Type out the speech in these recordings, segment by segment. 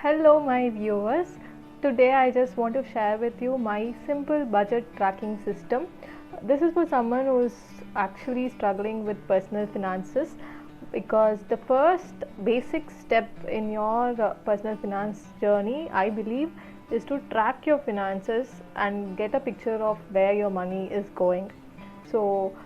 Hello my viewers, today I just want to share with you my simple budget tracking system. This is for someone who is actually struggling with personal finances, because the first basic step in your personal finance journey, I believe, is to track your finances and get a picture of where your money is going. So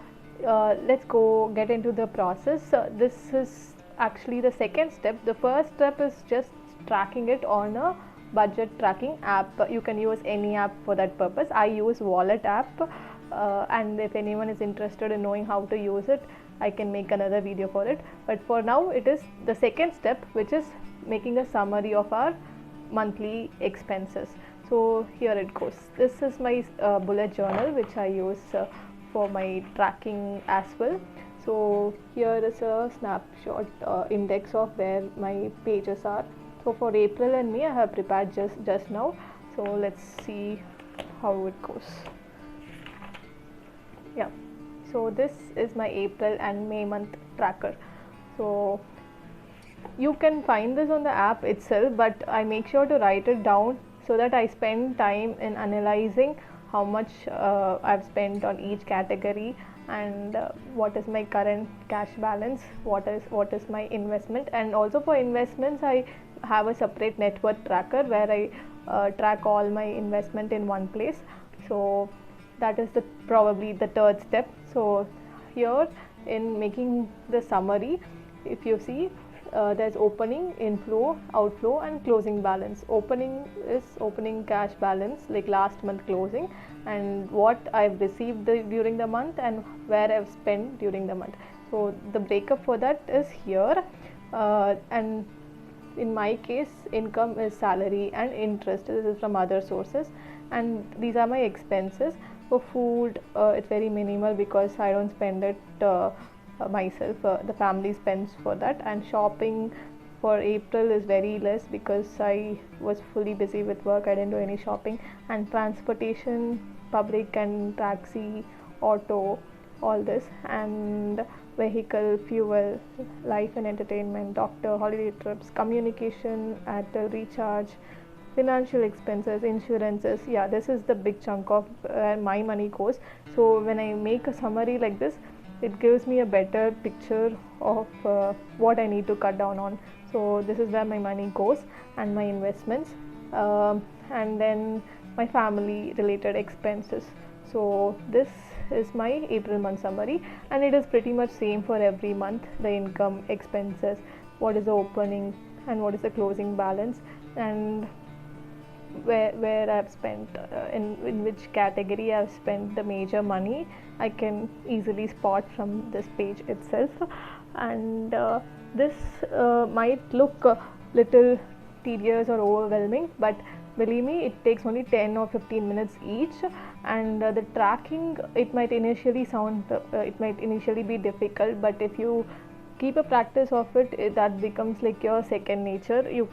let's go get into the process. This is actually the second step. The first step is just tracking it on a budget tracking app. You can use any app for that purpose. I use Wallet app, and if anyone is interested in knowing how to use it, I can make another video for it. But for now, it is the second step, which is making a summary of our monthly expenses. So here it goes. This is my bullet journal, which I use for my tracking as well. So here is a snapshot index of where my pages are. So for April and May, I have prepared just now. So let's see how it goes. Yeah, so this is my April and May month tracker. So you can find this on the app itself, but I make sure to write it down so that I spend time in analyzing how much I've spent on each category, and what is my current cash balance, what is my investment. And also for investments, I have a separate net worth tracker where I track all my investment in one place. So that is probably the third step. So here, in making the summary, if you see, there's opening, inflow, outflow, and closing balance. Opening is opening cash balance, like last month closing, and what I've received during the month and where I've spent during the month. So the breakup for that is here, and in my case, income is salary and interest. This is from other sources, and these are my expenses. For food, it's very minimal because I don't spend it myself. The family spends for that. And shopping for April is very less because I was fully busy with work. I didn't do any shopping. And transportation, public and taxi, auto, all this, and vehicle, fuel, life and entertainment, doctor, holiday trips, communication, Airtel recharge, financial expenses, insurances. Yeah, this is the big chunk of where my money goes. So when I make a summary like this, it gives me a better picture of what I need to cut down on. So this is where my money goes, and my investments, and then my family related expenses. So this is my April month summary, and it is pretty much same for every month. The income, expenses, what is the opening and what is the closing balance, and where I've spent, in which category I've spent the major money. I can easily spot from this page itself. And this might look a little tedious or overwhelming, but believe me, it takes only 10 or 15 minutes each. And the tracking, it might initially be difficult, but if you keep a practice of it, that becomes like your second nature. You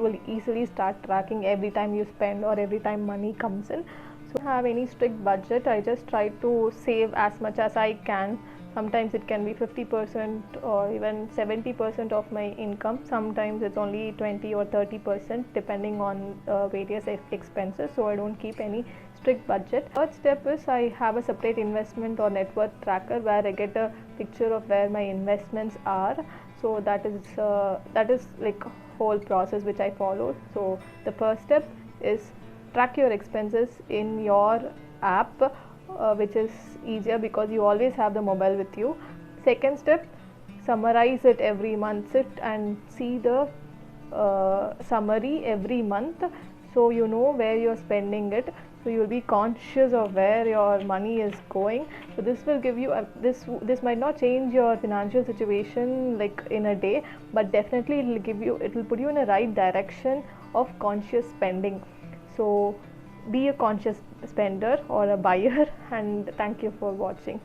will easily start tracking every time you spend or every time money comes in. So I don't have any strict budget. I just try to save as much as I can. Sometimes it can be 50% or even 70% of my income. Sometimes it's only 20 or 30% depending on various expenses. So I don't keep any strict budget. Third step is I have a separate investment or net worth tracker where I get a picture of where my investments are. So that is like a whole process which I follow. So the first step is track your expenses in your app, which is easier because you always have the mobile with you. Second step, summarize it every month. Sit and see the summary every month, so you know where you're spending it. So you'll be conscious of where your money is going. So this will give you this might not change your financial situation like in a day, but definitely it will put you in a right direction of conscious spending. So be a conscious spender or a buyer, and thank you for watching.